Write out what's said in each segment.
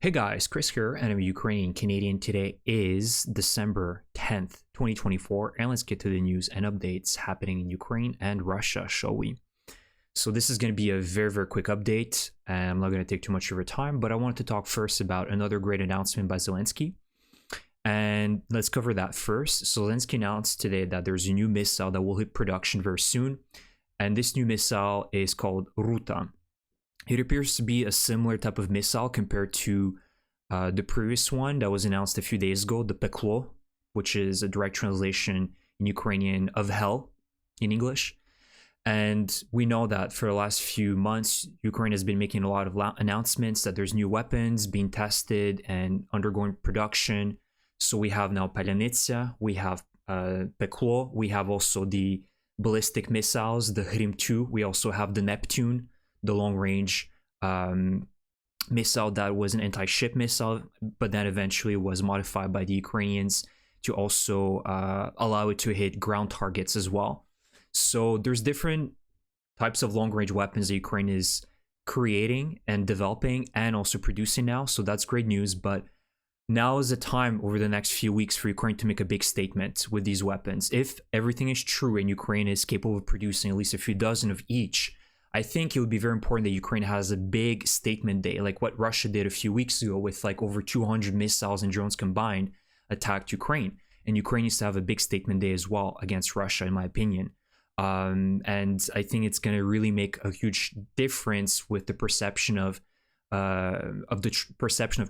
Hey guys, Chris here, and I'm Ukrainian Canadian. Today is December 10th, 2024, and let's get to the news and updates happening in Ukraine and Russia, shall we? So this is going to be a very quick update, and I'm not going to take too much of your time, but I wanted to talk first about another great announcement by Zelensky, and let's cover that first. So Zelensky announced today that there's a new missile that will hit production very soon, and this new missile is called Ruta. It appears to be a similar type of missile compared to the previous one that was announced a few days ago, the Peklo, which is a direct translation in Ukrainian of hell in English. And we know that for the last few months, Ukraine has been making a lot of announcements that there's new weapons being tested and undergoing production. So we have now Palyannitsa, we have Peklo, we have also the ballistic missiles, the Hrim 2, we also have the Neptune, the long-range missile that was an anti-ship missile, but then eventually was modified by the Ukrainians to also allow it to hit ground targets as well. So there's different types of long-range weapons that Ukraine is creating and developing and also producing now. So that's great news, but now is the time over the next few weeks for Ukraine to make a big statement with these weapons. If everything is true and Ukraine is capable of producing at least a few dozen of each, I think it would be very important that Ukraine has a big statement day, like what Russia did a few weeks ago with like over 200 missiles and drones combined attacked Ukraine. And Ukraine needs to have a big statement day as well against Russia, in my opinion. And I think it's going to really make a huge difference with the perception of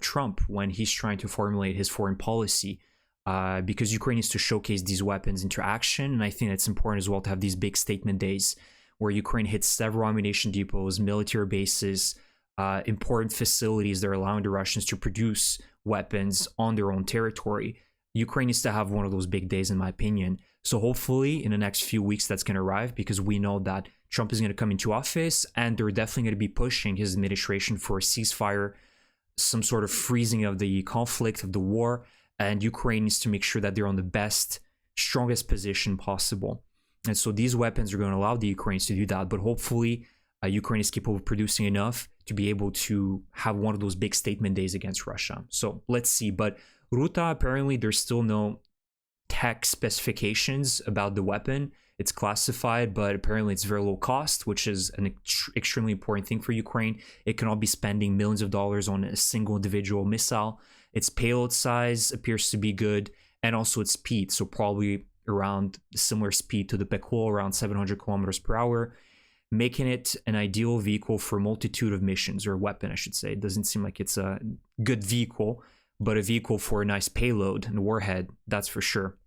Trump when he's trying to formulate his foreign policy, because Ukraine needs to showcase these weapons into action. And I think it's important as well to have these big statement days where Ukraine hits several ammunition depots, military bases, important facilities that are allowing the Russians to produce weapons on their own territory. Ukraine needs to have one of those big days, in my opinion. So hopefully in the next few weeks that's going to arrive, because we know that Trump is going to come into office and they're definitely going to be pushing his administration for a ceasefire, some sort of freezing of the conflict, of the war, and Ukraine needs to make sure that they're on the best, strongest position possible. And so these weapons are going to allow the Ukrainians to do that, but hopefully Ukraine is capable of producing enough to be able to have one of those big statement days against Russia. So let's see. But Ruta, apparently there's still no tech specifications about the weapon. It's classified, but apparently it's very low cost, which is an extremely important thing for Ukraine. It cannot be spending millions of dollars on a single individual missile. Its payload size appears to be good, and also its speed. So probably around similar speed to the Peklo, around 700 kilometers per hour, making it an ideal vehicle for a multitude of missions, or weapon, I should say. It doesn't seem like it's a good vehicle, but a vehicle for a nice payload and warhead, that's for sure.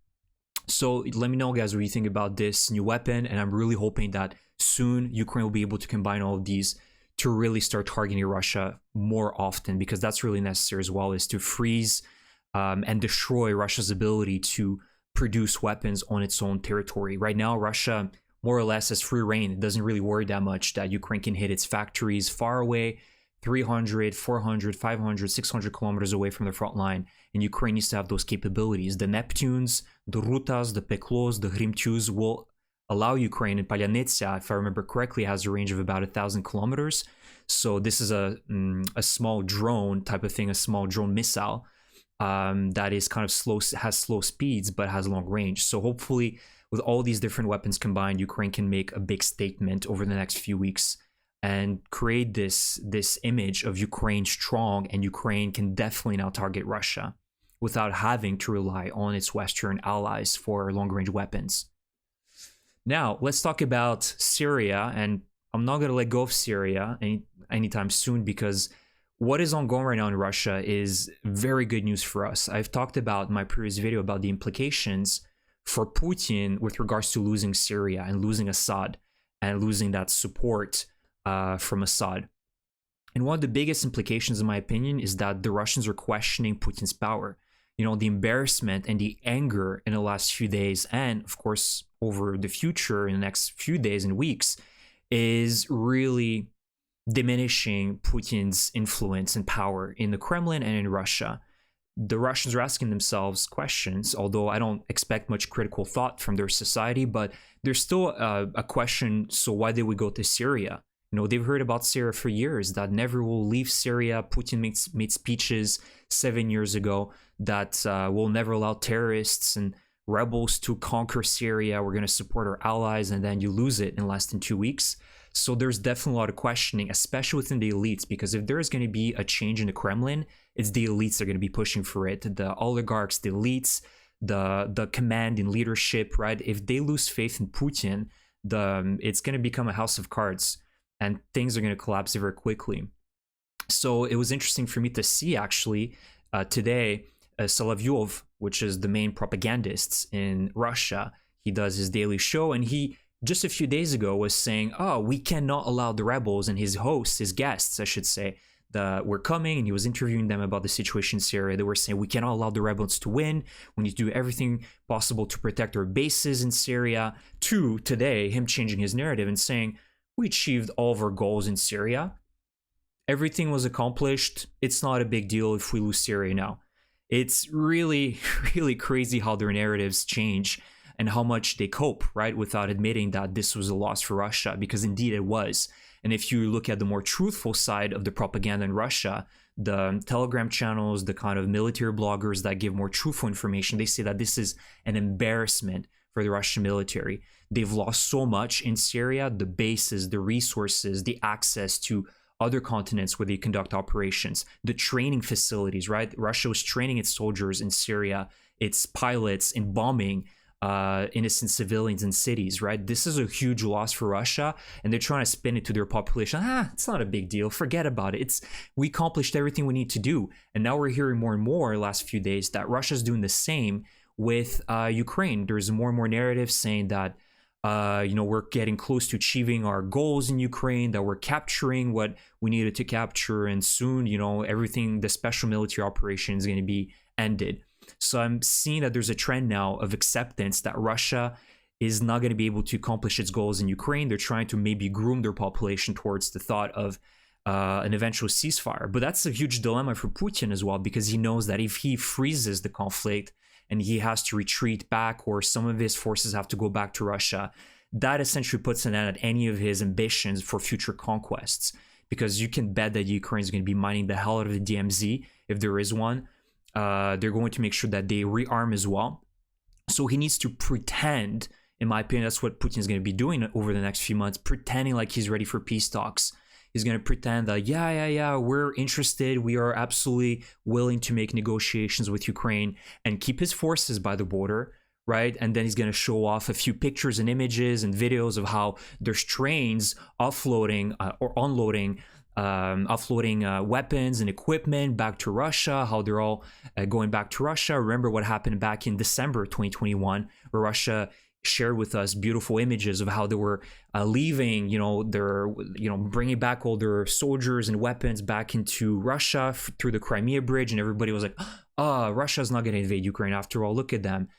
So let me know, guys, what you think about this new weapon, and I'm really hoping that soon Ukraine will be able to combine all of these to really start targeting Russia more often, because that's really necessary as well, is to freeze and destroy Russia's ability to produce weapons on its own territory. Right now, Russia more or less has free reign. It doesn't really worry that much that Ukraine can hit its factories far away, 300, 400, 500, 600 kilometers away from the front line. And Ukraine needs to have those capabilities. The Neptunes, the Rutas, the Peklos, the Hrim 2s will allow Ukraine, and Palyannitsa, if I remember correctly, has a range of about 1,000 kilometers. So this is a small drone type of thing, a small drone missile that is kind of slow, has slow speeds, but has long range. So hopefully with all these different weapons combined, Ukraine can make a big statement over the next few weeks and create this image of Ukraine strong, and Ukraine can definitely now target Russia without having to rely on its Western allies for long-range weapons. Now, let's talk about Syria, and I'm not going to let go of Syria anytime soon, because what is ongoing right now in Russia is very good news for us. I've talked about in my previous video about the implications for Putin with regards to losing Syria and losing Assad and losing that support from Assad. And one of the biggest implications, in my opinion, is that the Russians are questioning Putin's power. You know, the embarrassment and the anger in the last few days, and of course over the future in the next few days and weeks, is really diminishing Putin's influence and power in the Kremlin and in Russia. The Russians are asking themselves questions, although I don't expect much critical thought from their society, but there's still a question, so why did we go to Syria? They've heard about Syria for years, that never will leave Syria. Putin made speeches 7 years ago that will never allow terrorists and rebels to conquer Syria. We're going to support our allies, and then you lose it in less than 2 weeks. So there's definitely a lot of questioning, especially within the elites, because if there is going to be a change in the Kremlin, it's the elites that are going to be pushing for it. The oligarchs, the elites, the command and leadership, right? If they lose faith in Putin, it's going to become a house of cards, and things are going to collapse very quickly. So it was interesting for me to see, actually, today, Solovyov, which is the main propagandist in Russia, he does his daily show, and he, just a few days ago, was saying, oh, we cannot allow the rebels, and his hosts, his guests, I should say, were coming, and he was interviewing them about the situation in Syria. They were saying, we cannot allow the rebels to win. We need to do everything possible to protect our bases in Syria. To today, him changing his narrative and saying, we achieved all of our goals in Syria. Everything was accomplished. It's not a big deal if we lose Syria now. It's really, really crazy how their narratives change and how much they cope, right, without admitting that this was a loss for Russia, because indeed it was. And if you look at the more truthful side of the propaganda in Russia, the Telegram channels, the kind of military bloggers that give more truthful information, they say that this is an embarrassment for the Russian military. They've lost so much in Syria, the bases, the resources, the access to other continents where they conduct operations, the training facilities, right? Russia was training its soldiers in Syria, its pilots in bombing innocent civilians in cities, right? This is a huge loss for Russia, and they're trying to spin it to their population. It's not a big deal. Forget about it. We accomplished everything we need to do. And now we're hearing more and more last few days that Russia's doing the same with Ukraine. There's more and more narratives saying that we're getting close to achieving our goals in Ukraine, that we're capturing what we needed to capture, and soon, everything, the special military operation is going to be ended. So I'm seeing that there's a trend now of acceptance that Russia is not going to be able to accomplish its goals in Ukraine. They're trying to maybe groom their population towards the thought of an eventual ceasefire. But that's a huge dilemma for Putin as well, because he knows that if he freezes the conflict and he has to retreat back, or some of his forces have to go back to Russia, that essentially puts an end at any of his ambitions for future conquests. Because you can bet that Ukraine is going to be mining the hell out of the DMZ, if there is one. They're going to make sure that they rearm as well. So he needs to pretend, in my opinion, that's what Putin is going to be doing over the next few months, pretending like he's ready for peace talks. He's going to pretend that, yeah, we're interested. We are absolutely willing to make negotiations with Ukraine, and keep his forces by the border, right? And then he's going to show off a few pictures and images and videos of how there's trains offloading or unloading weapons and equipment back to Russia, how they're all going back to Russia. Remember what happened back in December 2021, where Russia shared with us beautiful images of how they were leaving, they're, bringing back all their soldiers and weapons back into Russia through the Crimea Bridge, and everybody was like, Russia's not going to invade Ukraine after all, look at them.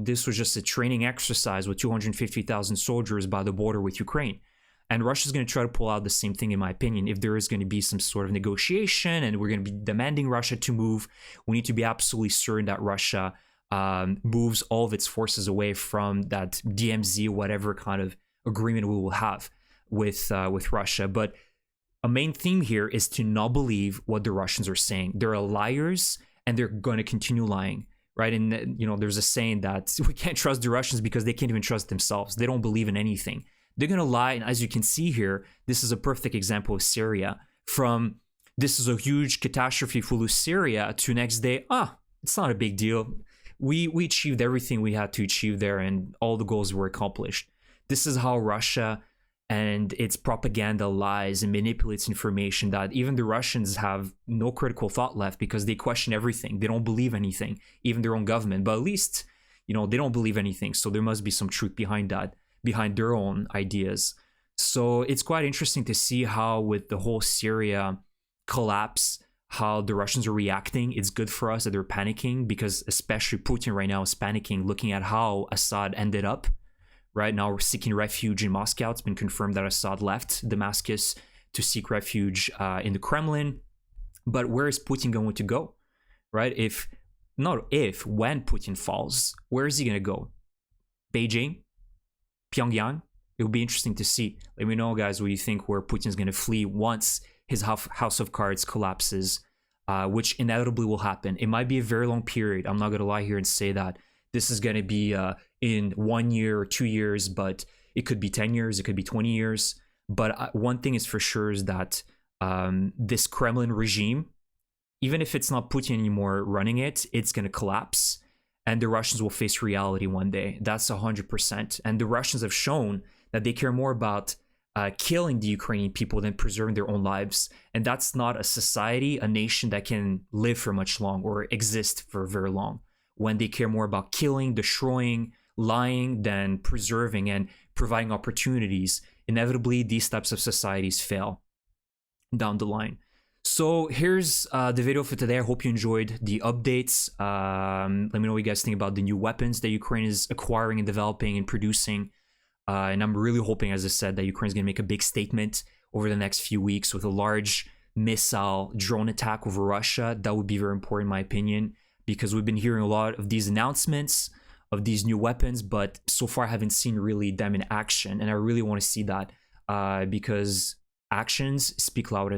This was just a training exercise with 250,000 soldiers by the border with Ukraine. And Russia's going to try to pull out the same thing, in my opinion. If there is going to be some sort of negotiation and we're going to be demanding Russia to move, we need to be absolutely certain that Russia moves all of its forces away from that DMZ, whatever kind of agreement we will have with Russia. But a main theme here is to not believe what the Russians are saying. They're liars, and they're going to continue lying, right? And there's a saying that we can't trust the Russians because they can't even trust themselves. They don't believe in anything. They're going to lie. And as you can see here, this is a perfect example of Syria. From this is a huge catastrophe if we lose Syria to next day, it's not a big deal. We achieved everything we had to achieve there, and all the goals were accomplished. This is how Russia and its propaganda lies and manipulates information, that even the Russians have no critical thought left because they question everything. They don't believe anything, even their own government. But at least, they don't believe anything. So there must be some truth behind that, behind their own ideas. So it's quite interesting to see how, with the whole Syria collapse, how the Russians are reacting. It's good for us that they're panicking, because especially Putin right now is panicking, looking at how Assad ended up. Right now we're seeking refuge in Moscow. It's been confirmed that Assad left Damascus to seek refuge in the Kremlin. But where is Putin going to go? Right? When Putin falls, where is he going to go? Beijing? Pyongyang? It will be interesting to see. Let me know, guys, what you think where Putin's going to flee once his house of cards collapses, which inevitably will happen. It might be a very long period. I'm not going to lie here and say that this is going to be in 1 year or 2 years, but it could be 10 years, it could be 20 years. But one thing is for sure is that this Kremlin regime, even if it's not Putin anymore running it, it's going to collapse. And the Russians will face reality one day. That's 100%. And the Russians have shown that they care more about killing the Ukrainian people than preserving their own lives. And that's not a society, a nation that can live for much long or exist for very long, when they care more about killing, destroying, lying than preserving and providing opportunities. Inevitably, these types of societies fail down the line. So here's the video for today. I hope you enjoyed the updates. Let me know what you guys think about the new weapons that Ukraine is acquiring and developing and producing. And I'm really hoping, as I said, that Ukraine's going to make a big statement over the next few weeks with a large missile drone attack over Russia. That would be very important, in my opinion, because we've been hearing a lot of these announcements of these new weapons, but so far I haven't seen really them in action. And I really want to see that because actions speak louder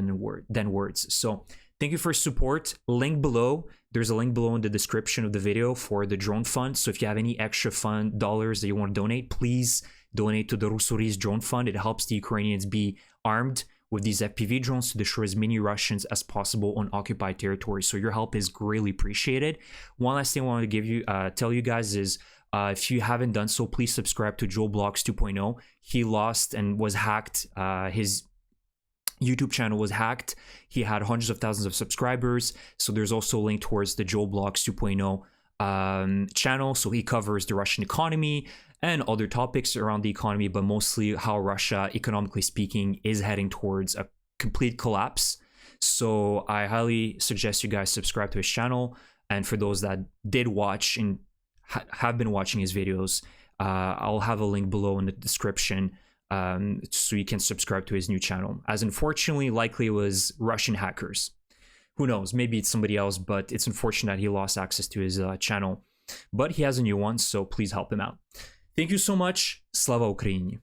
than words. So thank you for your support. Link below. There's a link below in the description of the video for the drone fund. So if you have any extra fund dollars that you want to donate, please donate to the Ruta drone fund. It helps the Ukrainians be armed with these FPV drones to destroy as many Russians as possible on occupied territory. So your help is greatly appreciated. One last thing I wanted to tell you guys is if you haven't done so, please subscribe to Joe Blogs 2.0. He lost and was hacked. His YouTube channel was hacked. He had hundreds of thousands of subscribers. So there's also a link towards the Joe Blogs 2.0 channel. So he covers the Russian economy and other topics around the economy, but mostly how Russia, economically speaking, is heading towards a complete collapse. So I highly suggest you guys subscribe to his channel. And for those that did watch and have been watching his videos, I'll have a link below in the description so you can subscribe to his new channel. As unfortunately, likely it was Russian hackers. Who knows? Maybe it's somebody else, but it's unfortunate that he lost access to his channel. But he has a new one, so please help him out. Thank you so much. Slava Ukraini.